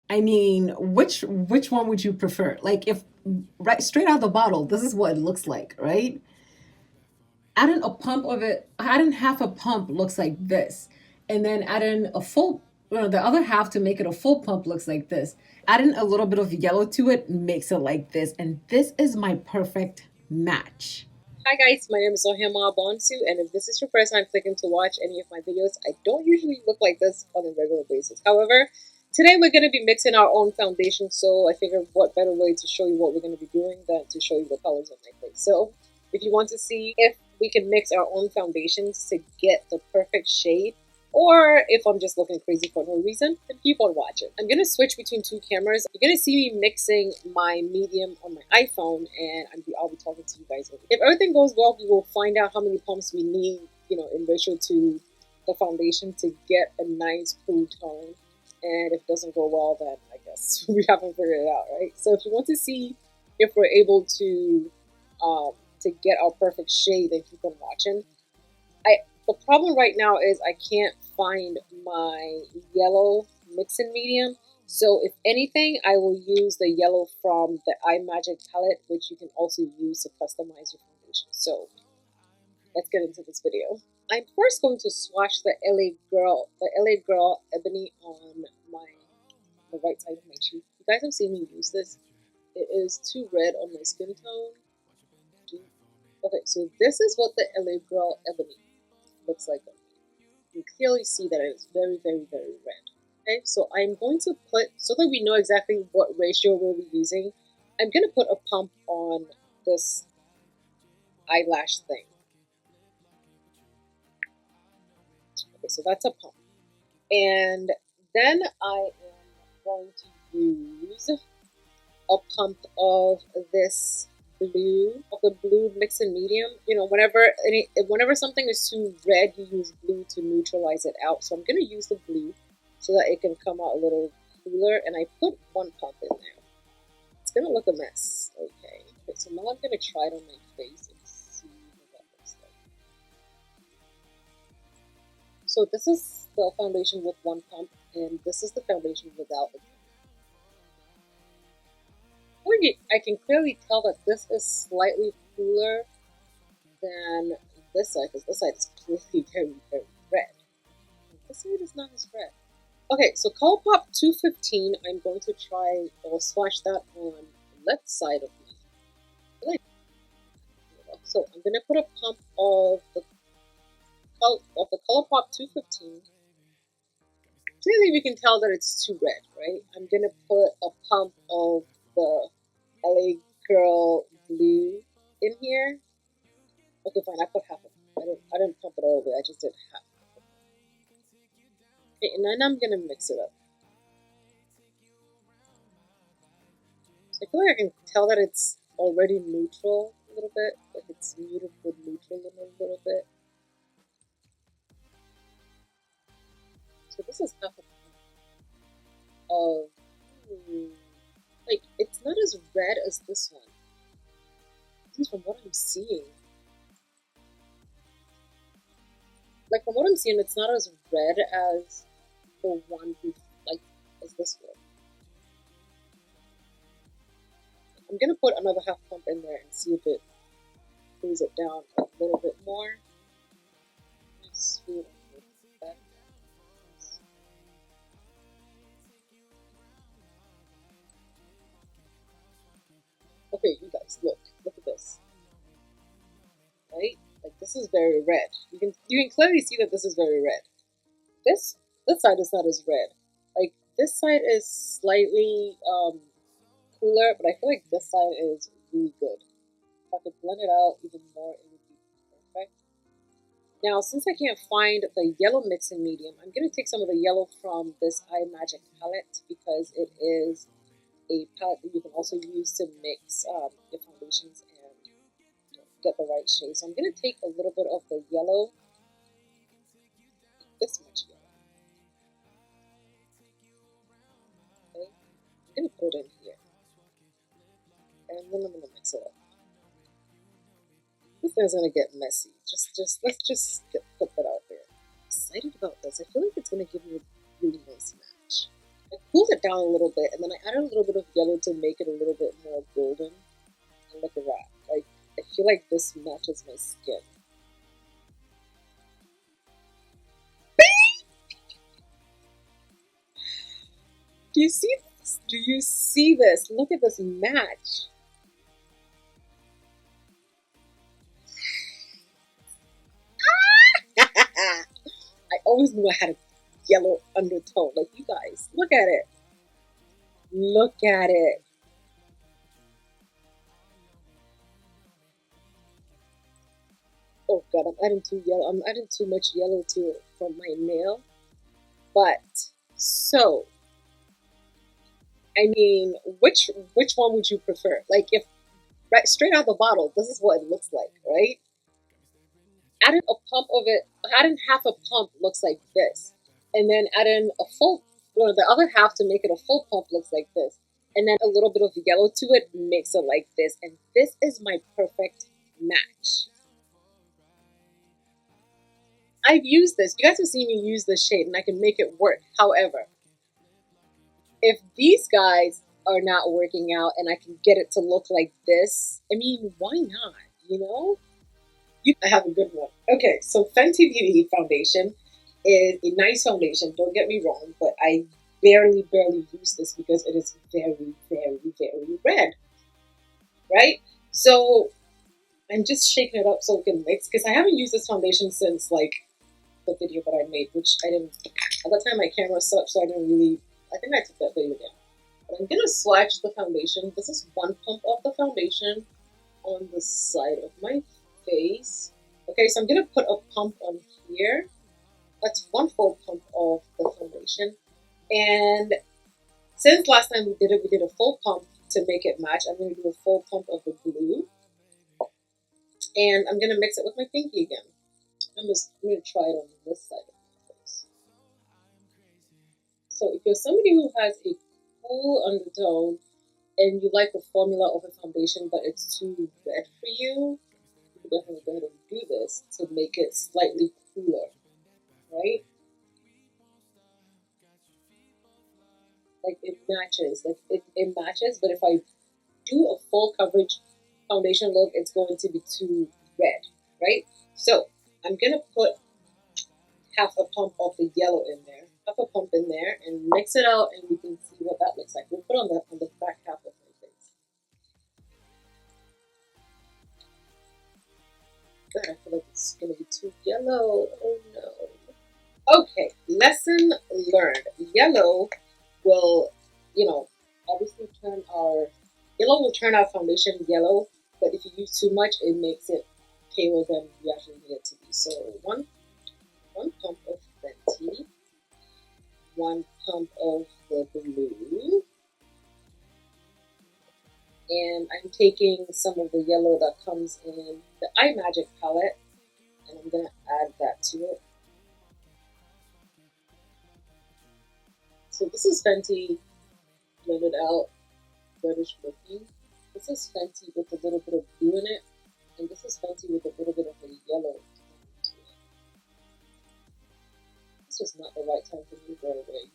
I mean, which one would you prefer? Like if right straight out of the bottle, this is what it looks like, right? Adding a pump of it, adding half a pump looks like this. And then adding a full, the other half to make it a full pump looks like this. Adding a little bit of yellow to it makes it like this. And this is my perfect match. Hi guys, my name is Ohemaa Bonsu, and if this is your first time clicking to watch any of my videos, I don't usually look like this on a regular basis. However, today we're going to be mixing our own foundation, so I figured what better way to show you what we're going to be doing than to show you the colors of my face. So if you want to see if we can mix our own foundations to get the perfect shade, or if I'm just looking crazy for no reason, then keep on watching. I'm going to switch between two cameras. You're going to see me mixing my medium on my iPhone, and I'll be talking to you guys over. If everything goes well, we will find out how many pumps we need, in ratio to the foundation to get a nice cool tone. And if it doesn't go well, then I guess we haven't figured it out, right? So if you want to see if we're able to get our perfect shade, then keep on watching. The problem right now is I can't find my yellow mixing medium. So if anything, I will use the yellow from the IMAGIC palette, which you can also use to customize your foundation. So let's get into this video. I'm first going to swatch the LA Girl Ebony on the right side of my cheek. You guys have seen me use this. It is too red on my skin tone. Okay, so this is what the LA Girl Ebony looks like on me. You clearly see that it is very, very, very red. Okay, so I'm going to put, so that we know exactly what ratio we'll be using, I'm going to put a pump on this eyelash thing. Okay, so that's a pump. And then I am going to use a pump of this blue mixing medium. Whenever something is too red, you use blue to neutralize it out. So I'm going to use the blue so that it can come out a little cooler. And I put one pump in there. It's going to look a mess. Okay, so now I'm going to try it on my face and see what that looks like. So this is the foundation with one pump, and this is the foundation without the pump. I can clearly tell that this is slightly cooler than this side, because this side is clearly very, very red. This side is not as red. Okay, so ColourPop 215, I'm going to try, I'll swatch that on the left side of me. So I'm going to put a pump of the ColourPop 215. Clearly we can tell that it's too red, right? I'm going to put a pump of the LA Girl Blue in here. Okay, fine, I put half of it. I didn't pump it all the way, I just did half. Okay, and then I'm gonna mix it up. So I feel like I can tell that it's already neutral a little bit, like it's muted with neutral in a little bit. So this is half a pump of, like, it's not as red as this one. At least from what I'm seeing. Like, from what I'm seeing, it's not as red as the one as this one. I'm gonna put another half pump in there and see if it cools it down a little bit more. Okay, you guys, look at this. Right? Like, this is very red. You can clearly see that this is very red. This side is not as red. Like, this side is slightly cooler, but I feel like this side is really good. If I could blend it out even more, it would be perfect. Now, since I can't find the yellow mixing medium, I'm going to take some of the yellow from this IMAGIC palette, because it is a palette that you can also use to mix your foundations and get the right shade. So I'm going to take a little bit of the yellow, this much yellow. Okay, I'm going to put it in here, and then I'm going to mix it up. This thing's going to get messy. Let's put that out there. I'm excited about this. I feel like it's going to give me a really nice match. I cooled it down a little bit, and then I added a little bit of yellow to make it a little bit more golden. And look at that. Like, I feel like this matches my skin. Do you see this? Do you see this? Look at this match. I always knew I had a yellow undertone. Like, you guys, look at it. Look at it. Oh god, I'm adding too yellow. I'm adding too much yellow to it from my nail. But so, I mean, which one would you prefer? Like, if right straight out the bottle, this is what it looks like, right? Adding a pump of it, adding half a pump looks like this, and then adding a full, or the other half to make it a full pump looks like this, and then a little bit of yellow to it makes it like this, and this is my perfect match. I've used this. You guys have seen me use this shade, and I can make it work. However, if these guys are not working out and I can get it to look like this, I mean, why not? You know? I have a good one. Okay, so Fenty Beauty foundation is a nice foundation, don't get me wrong, but I barely use this because it is very red, right? So I'm just shaking it up so it can mix because I haven't used this foundation since like the video that I made, which I didn't, at that time my camera sucked, so I didn't really, I think I took that video down. But I'm gonna swatch the foundation. This is one pump of the foundation on the side of my face. Okay, so I'm gonna put a pump on here. That's one full pump of the foundation. And since last time we did a full pump to make it match. I'm gonna do a full pump of the blue. And I'm gonna mix it with my pinky again. I'm gonna try it on this side of my face. So if you're somebody who has a cool undertone and you like the formula of a foundation but it's too red for you, you can definitely go ahead and do this to make it slightly cooler, right? Like it matches, it matches, but if I do a full coverage foundation look, it's going to be too red, right? So I'm gonna put half a pump of the yellow in there, half a pump in there, and mix it out, and we can see what that looks like. We'll put on the back half of my face. God, I feel like it's gonna be too yellow. Oh no. Okay, lesson learned. Yellow will, obviously yellow will turn our foundation yellow, but if you use too much, it makes it paler than you actually need it to be. So one pump of Fenty, one pump of the blue, and I'm taking some of the yellow that comes in the IMAGIC palette, and I'm gonna add that to it. So this is Fenty blended out, reddish looking. This is Fenty with a little bit of blue in it, and this is Fenty with a little bit of a yellow to it. This was not the right time for me to grow a wig.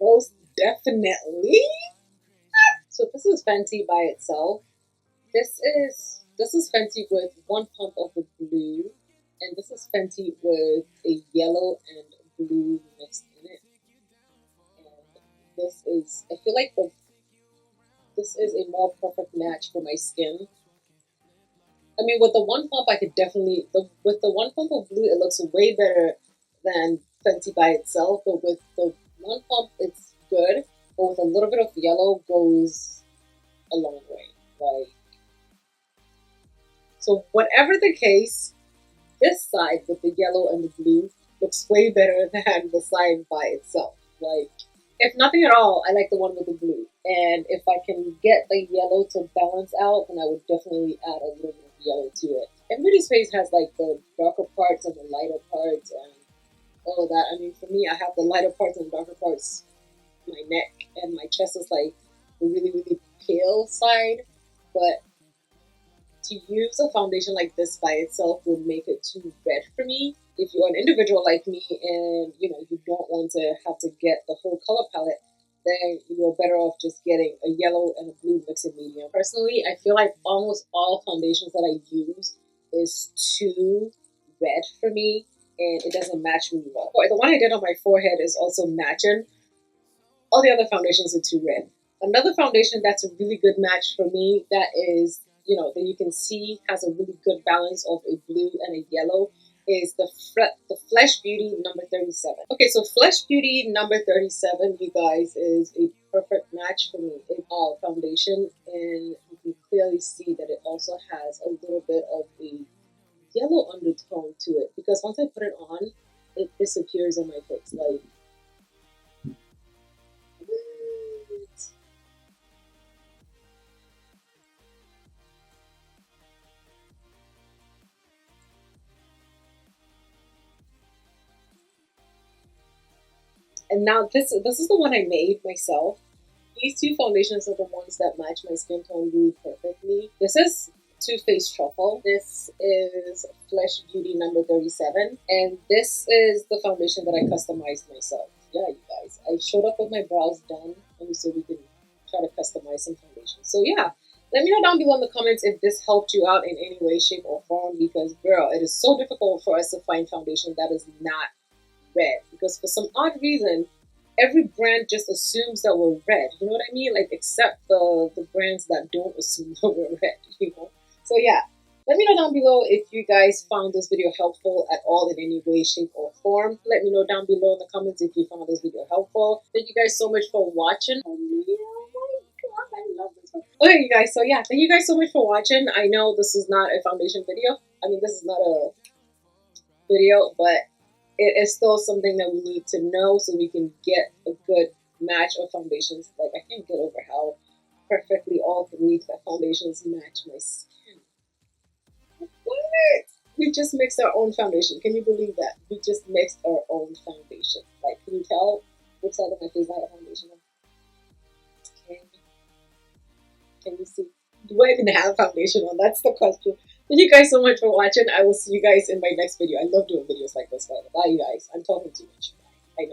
Most definitely. So this is Fenty by itself. This is Fenty with one pump of the blue, and this is Fenty with a yellow and blue mixed in it. And I feel like this is a more perfect match for my skin. I mean, with the one pump, I could definitely with the one pump of blue, it looks way better than Fenty by itself. But with the one pump, it's good. But with a little bit of yellow, goes a long way. Like, so whatever the case, this side with the yellow and the blue looks way better than the side by itself. Like, if nothing at all, I like the one with the blue. And if I can get the yellow to balance out, then I would definitely add a little bit of yellow to it. Everybody's face has like the darker parts and the lighter parts and all of that. I mean, for me, I have the lighter parts and darker parts. My neck and my chest is like the really pale side. But to use a foundation like this by itself would make it too red for me. if you're an individual like me and you know you don't want to have to get the whole color palette, then you're better off just getting a yellow and a blue mixed medium. Personally, I feel like almost all foundations that I use is too red for me, and it doesn't match really well. The one I did on my forehead is also matching. All the other foundations are too red. Another foundation that's a really good match for me, that is, you know, that you can see has a really good balance of a blue and a yellow, is the Flesh Beauty number 37. Okay, so Flesh Beauty number 37, you guys, is a perfect match for me. It's a foundation, and you can clearly see that it also has a little bit of a yellow undertone to it, because once I put it on, it disappears on my face. Like, and now this is the one I made myself. These two foundations are the ones that match my skin tone really perfectly. This is Too Faced Truffle. This is Flesh Beauty number 37. And this is the foundation that I customized myself. Yeah, you guys. I showed up with my brows done, and so we can try to customize some foundation. So yeah, let me know down below in the comments if this helped you out in any way, shape, or form, because girl, it is so difficult for us to find foundation that is not red, because for some odd reason every brand just assumes that we're red, you know what I mean? Like, except the brands that don't assume that we're red, you know? So yeah, let me know down below if you guys found this video helpful at all in any way, shape, or form. Let me know down below in the comments if you found this video helpful. Thank you guys so much for watching. Oh my god, I love this one. Okay, you guys, so yeah, thank you guys so much for watching. I know this is not a foundation video. I mean, this is not a video, but it is still something that we need to know so we can get a good match of foundations. Like, I can't get over how perfectly all three foundations match my skin. What? We just mixed our own foundation. Can you believe that? We just mixed our own foundation. Like, can you tell which side of my face I have foundation on? Can you see? Do I even have foundation on? That's the question. Thank you guys so much for watching. I will see you guys in my next video. I love doing videos like this. Bye, you guys. I'm talking too much.